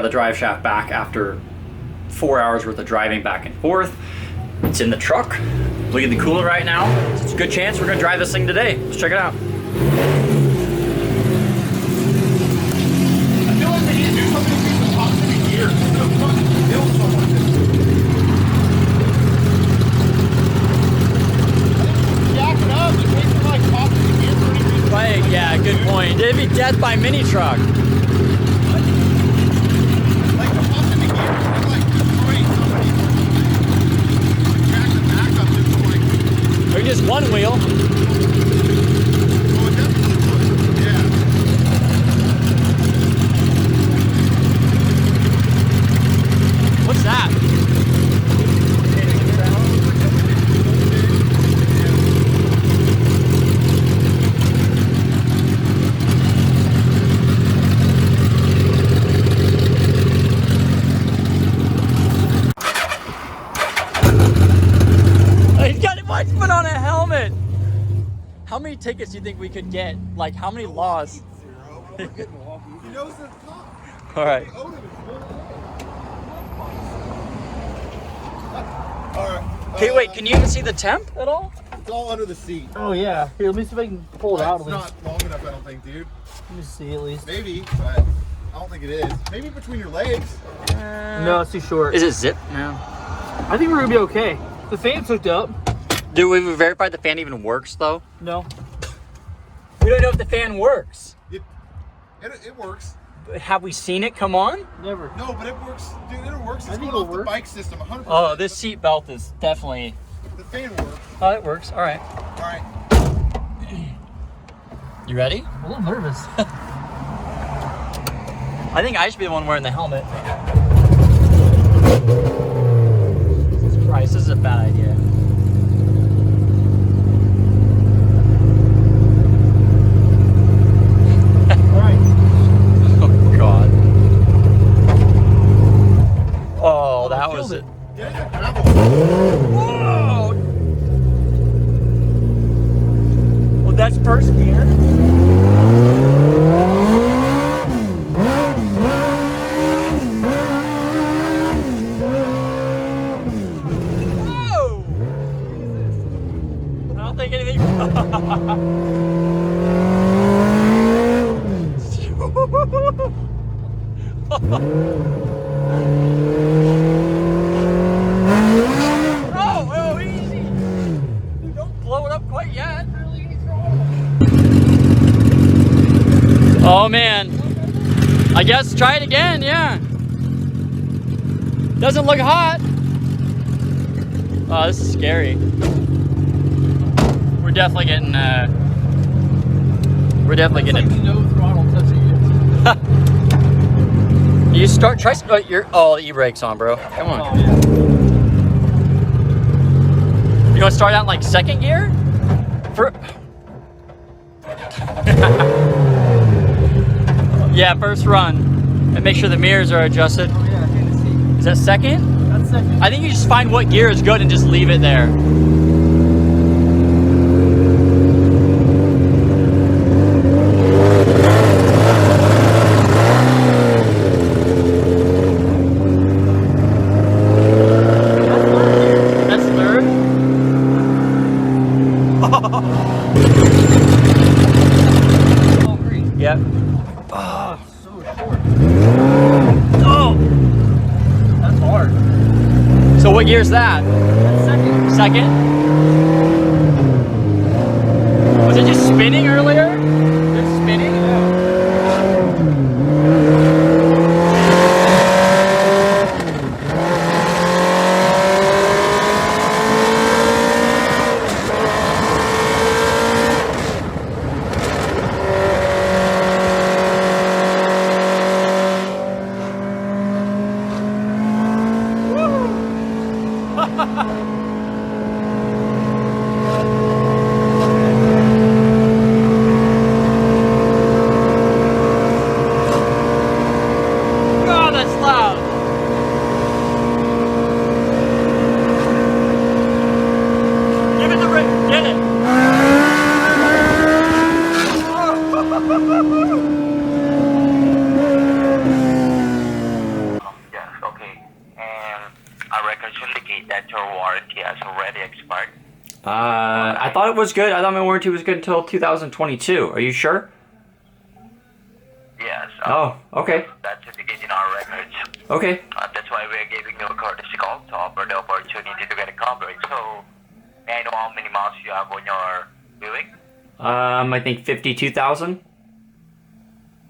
the drive shaft back after 4 hours worth of driving back and forth. It's in the truck. Look at the coolant right now. It's a good chance we're gonna drive this thing today. Let's check it out. I feel like they need to do something to fix the pops in the gear. It's gonna fucking kill someone. Jack it up in case they're like pops in the gear for any reason. Right, yeah, good point. It'd be death by mini truck. Like the pops in the gear is like destroying somebody. Jack the back up just like. Or just one wheel. Oh, it definitely would. Yeah. What's that? He's got it. Why'd you put on a helmet? How many tickets do you think we could get? Like, how many laws? Zero. We're getting Milwaukee. He knows the top. All right. Alright. Okay, wait, can you even see the temp at all? It's all under the seat. Oh yeah. Here, let me see if I can pull it out. It's not long enough, I don't think, dude. Let me see at least. Maybe, but I don't think it is. Maybe between your legs. No, it's too short. Is it zip? No. I think we're gonna be okay. The fan's hooked up. Do we verify the fan even works though? No. We don't know if the fan works. It works. Have we seen it come on? Never. No, but it works. Dude, it works. I It's think going it'll off the work. bike system 100%. Oh, this seat belt is definitely. The fan works. Oh, it works. All right. Alright. You ready? I'm a little nervous. I think I should be the one wearing the helmet. Jesus Christ, this is a bad idea. Alright. Oh God. Oh, that was it. Get it? Gravel. Whoa! Well, that's first gear. Whoa! I don't think anything. Oh, easy. Dude, don't blow it up quite yet. Oh man. I guess try it again, yeah. Doesn't look hot. Oh, this is scary. We're definitely getting Like no throttle touching it. You start try the e-brake's on, bro. Come on. Oh, yeah. You want to start out in like second gear? Yeah, first run. And make sure the mirrors are adjusted. Oh yeah, I can't see. Is that second? That's second. I think you just find what gear is good and just leave it there. That's third. Oh, green. Yep. Oh, so short. Oh. That's hard. So what gear is that? That's second. Second? Was it just spinning earlier? Just spinning? Oh, that's loud. Give it the ring. Get it. records indicate that your warranty has already expired. I thought it was good. I thought my warranty was good until 2022. Are you sure? Yes. Oh, okay. That's indicated in our records. Okay. That's why we're giving you a courtesy call to offer the opportunity to get a coverage. So, may I know how many miles you have on your Buick? I think 52,000.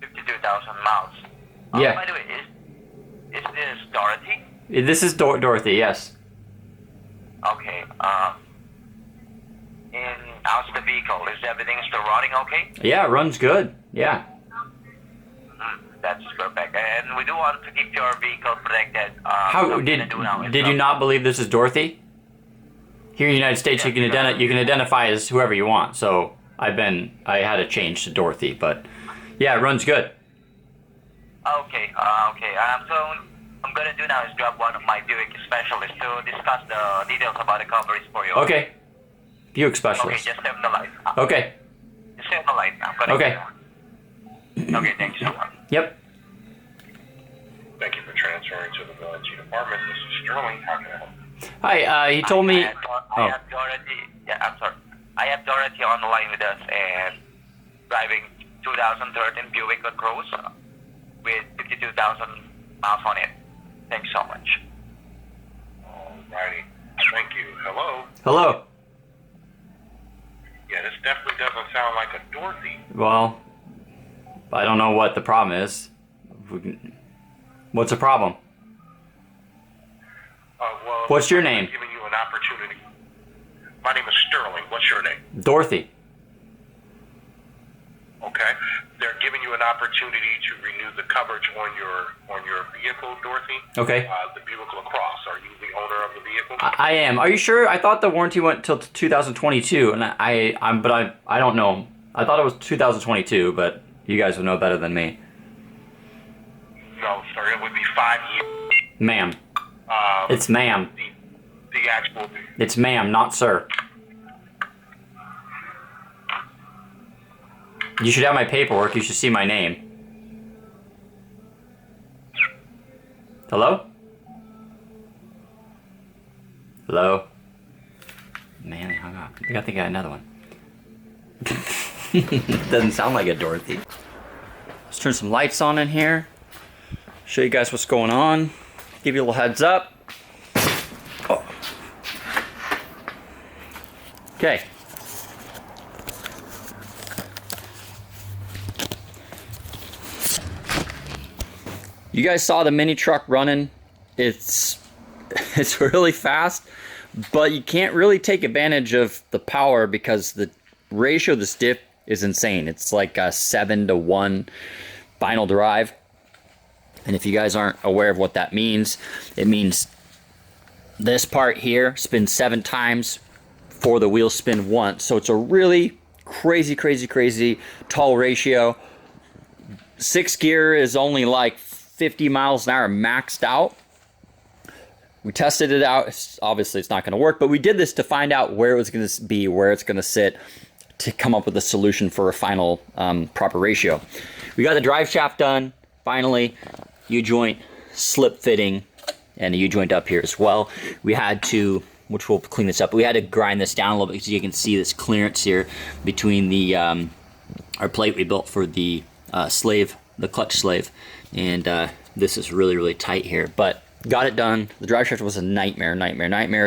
52,000 miles. Yeah. By the way, is this Dorothy? This is Dorothy, yes. Okay. How's the vehicle? Is everything still running okay? Yeah, it runs good. Yeah. That's perfect. And we do want to keep your vehicle protected. How so did you not believe this is Dorothy? Here in the United States, you can identify as whoever you want. So I had to change to Dorothy, but yeah, it runs good. Okay. So I'm gonna do now is grab one of my Buick specialists to discuss the details about the coverage for you. Okay. Buick Okay, specialist. just stay on the line. Okay. Just stay on the line. I'm gonna. Okay. Okay, thanks so much. Yep. Thank you for transferring to the Village Department. This is Sterling. How can I help? Hi. He told me. I have Dorothy. Yeah, I'm sorry. I have Dorothy on the line with us and driving 2013 Buick LaCrosse with 52,000 miles on it. Thanks so much. Alrighty. Thank you. Hello? Hello. Yeah, this definitely doesn't sound like a Dorothy. Well, I don't know what the problem is. What's the problem? Well, What's your name? I'm giving you an opportunity. My name is Sterling. What's your name? Dorothy. Okay. They're giving you an opportunity to renew the coverage on your vehicle, Dorothy. Okay. The Buick LaCrosse. Are you the owner of the vehicle? I am. Are you sure? I thought the warranty went till 2022, and I don't know. I thought it was 2022, but you guys would know better than me. No, sir. It would be 5 years. Ma'am. It's ma'am. The actual. It's ma'am, not sir. You should have my paperwork. You should see my name. Hello? Hello? Man, they hung up. I think I got another one. Doesn't sound like a Dorothy. Let's turn some lights on in here. Show you guys what's going on. Give you a little heads up. Oh. Okay. You guys saw the mini truck running. It's really fast, but you can't really take advantage of the power because the ratio of this diff is insane. It's like a 7-to-1 final drive. And if you guys aren't aware of what that means, it means this part here spins 7 times before the wheels spin once. So it's a really crazy tall ratio. 6th gear is only like 50 miles an hour maxed out. We tested it out. Obviously it's not going to work, but we did this to find out where it was going to be, where it's going to sit, to come up with a solution for a final proper ratio. We got the drive shaft done finally. U-joint slip fitting and a U-joint up here as well. We had to, which we'll clean this up, we had to grind this down a little bit so you can see this clearance here between the our plate we built for the slave, the clutch slave, and this is really tight here, but got it done. The drive shaft was a nightmare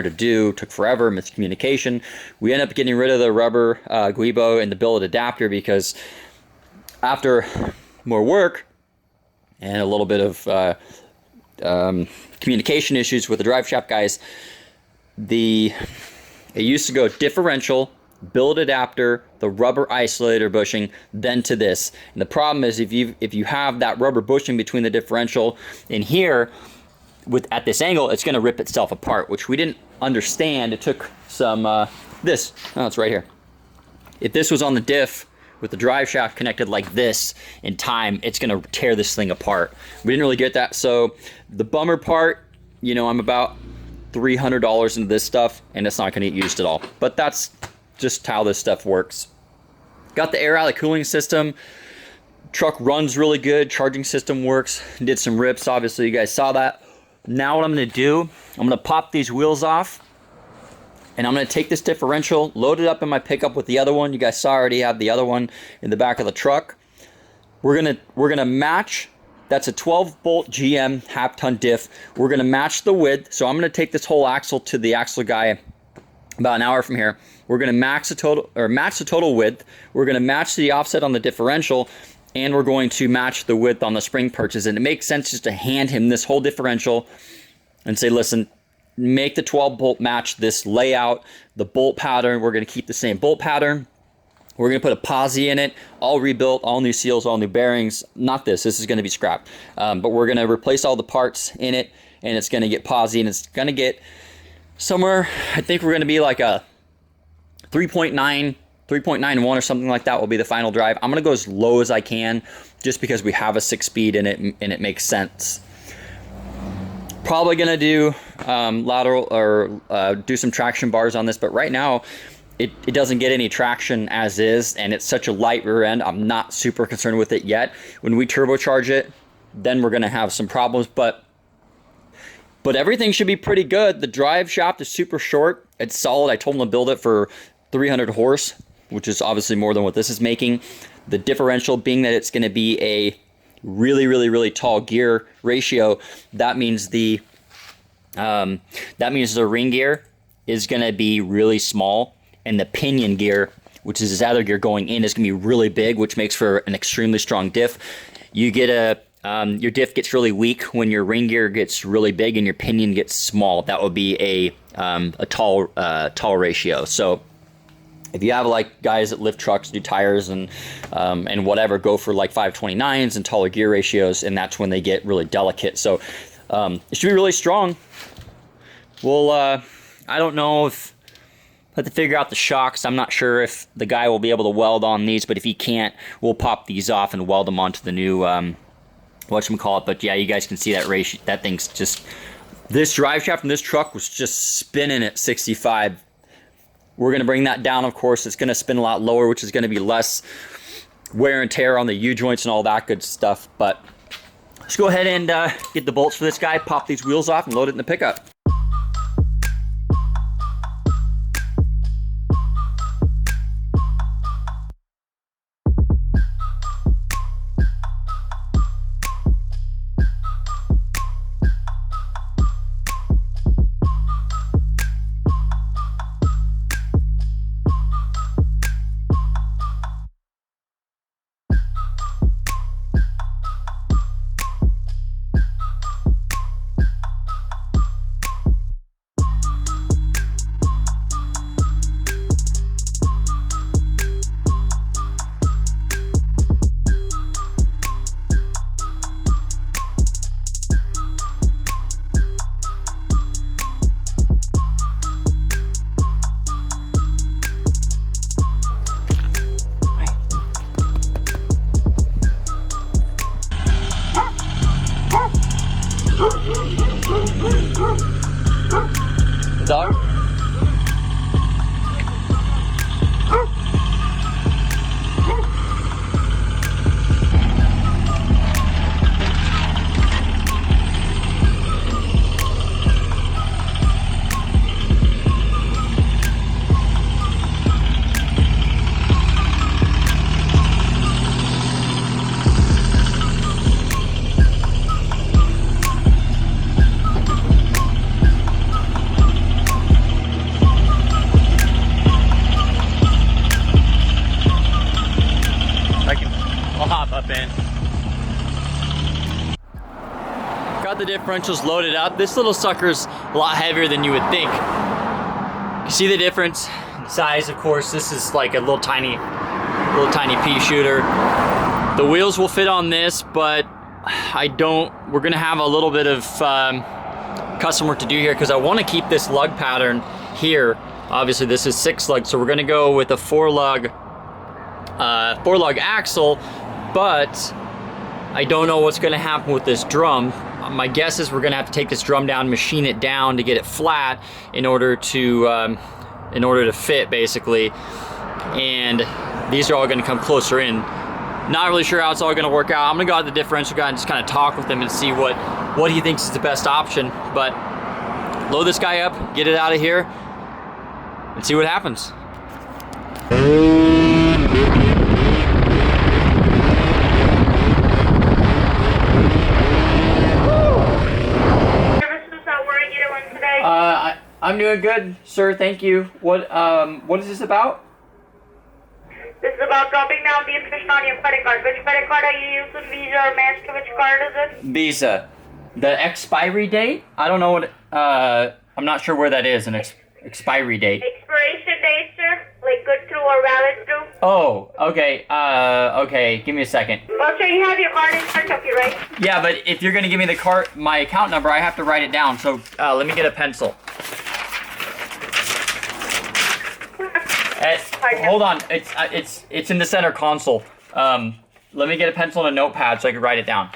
to do. Took forever, miscommunication. We ended up getting rid of the rubber guibo and the billet adapter because after more work and a little bit of communication issues with the drive shaft guys, it used to go differential, billet adapter, the rubber isolator bushing, then to this. And the problem is if you have that rubber bushing between the differential and here, at this angle, it's going to rip itself apart, which we didn't understand. It took some it's right here. If this was on the diff with the drive shaft connected like this in time, it's going to tear this thing apart. We didn't really get that. So the bummer part, you know, I'm about $300 into this stuff and it's not going to get used at all. But that's just how this stuff works. Got the air out of the cooling system. Truck runs really good. Charging system works. Did some rips, obviously you guys saw that. Now what I'm gonna do, I'm gonna pop these wheels off, and I'm gonna take this differential, load it up in my pickup with the other one. You guys saw I already have the other one in the back of the truck. We're gonna match, that's a 12 bolt GM half ton diff. We're gonna match the width. So I'm gonna take this whole axle to the axle guy about an hour from here. We're gonna match the total width. We're gonna match the offset on the differential, and we're going to match the width on the spring perches. And it makes sense just to hand him this whole differential and say, listen, make the 12 bolt match this layout, the bolt pattern. We're gonna keep the same bolt pattern. We're gonna put a posi in it, all rebuilt, all new seals, all new bearings. Not this is gonna be scrapped. But we're gonna replace all the parts in it, and it's gonna get posi, and it's gonna get somewhere, I think we're gonna be like a 3.91 or something like that will be the final drive. I'm gonna go as low as I can just because we have a 6-speed in it and it makes sense. Probably gonna do lateral or do some traction bars on this, but right now it doesn't get any traction as is, and it's such a light rear end. I'm not super concerned with it yet. When we turbocharge it, then we're gonna have some problems, but everything should be pretty good. The drive shaft is super short. It's solid. I told him to build it for 300 horse, which is obviously more than what this is making. The differential being that it's going to be a really tall gear ratio, that means the ring gear is going to be really small, and the pinion gear, which is his other gear going in, is going to be really big, which makes for an extremely strong diff. You get your diff gets really weak when your ring gear gets really big and your pinion gets small. That would be a tall ratio. So if you have like guys that lift trucks, do tires and whatever, go for like 529s and taller gear ratios, and that's when they get really delicate. So it should be really strong. Well, I don't know if I have to figure out the shocks. I'm not sure if the guy will be able to weld on these, but if he can't, we'll pop these off and weld them onto the new whatchamacallit. But yeah, you guys can see that ratio. That thing's just, this drive shaft in this truck was just spinning at 65. We're going to bring that down, of course. It's going to spin a lot lower, which is going to be less wear and tear on the U-joints and all that good stuff. But let's go ahead and get the bolts for this guy, pop these wheels off, and load it in the pickup. Dog? Got the differentials loaded up. This little sucker's a lot heavier than you would think. You see the difference in size, of course. This is like a little tiny pea shooter. The wheels will fit on this, but we're gonna have a little bit of custom work to do here because I want to keep this lug pattern here. Obviously this is 6 lug, so we're gonna go with a 4 lug axle, but I don't know what's gonna happen with this drum. My guess is we're gonna have to take this drum down, machine it down to get it flat in order to fit basically. And these are all gonna come closer in. Not really sure how it's all gonna work out. I'm gonna go out to the differential guy and just kind of talk with them and see what what he thinks is the best option. But load this guy up, get it out of here, and see what happens. I'm doing good, sir. Thank you. What is this about? This is about dropping down the information on your credit card. Which credit card are you using? Visa or Master? Which card is it? Visa. The expiry date? I don't know what. I'm not sure where that is. An expiry date. Expiration date, sir? Like good through or valid through? Oh, okay. Okay. Give me a second. Well, sir, you have your card in front of you, right? Yeah, but if you're gonna give me the card, my account number, I have to write it down. So let me get a pencil. Hold on, it's in the center console. Let me get a pencil and a notepad so I can write it down.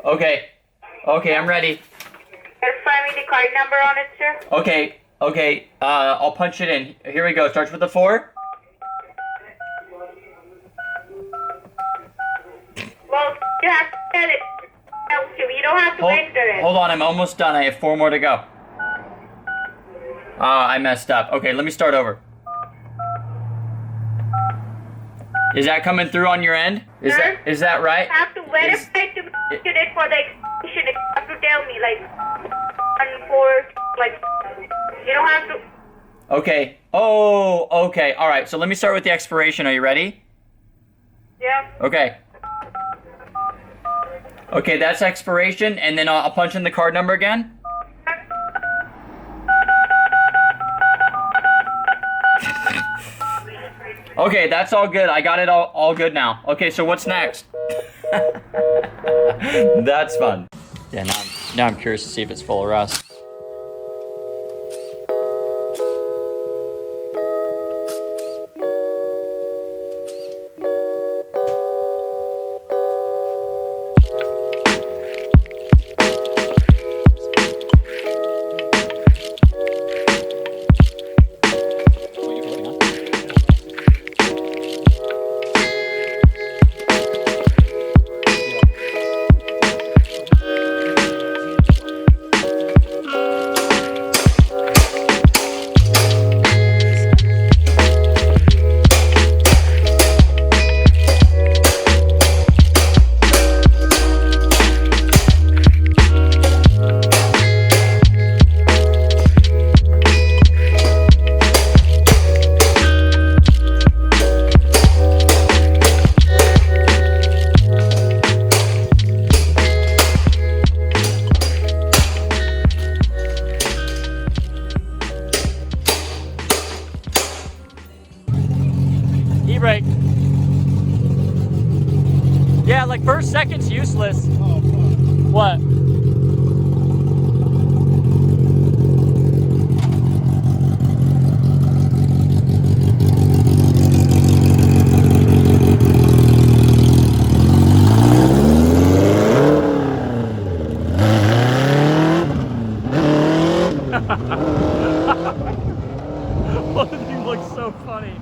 Okay, I'm ready. Verify me the card number on it, sir. Okay, I'll punch it in. Here we go. Starts with the 4. Well, you have to tell it. You don't have to enter it. Hold on, I'm almost done. I have 4 more to go. I messed up. Okay, let me start over. Is that coming through on your end? Is that right? You have to verify to make it for the extension. You have to tell me, like, 1, 4, like, you don't have to. Okay. Oh, okay. All right, so let me start with the expiration. Are you ready? Yeah. Okay. Okay, that's expiration, and then I'll punch in the card number again. Okay, that's all good. I got it all good now. Okay, so what's next? That's fun. Yeah, now I'm curious to see if it's full of rust. E-brake. Yeah, like first second's useless. Oh, fuck. What? Both of you look so funny.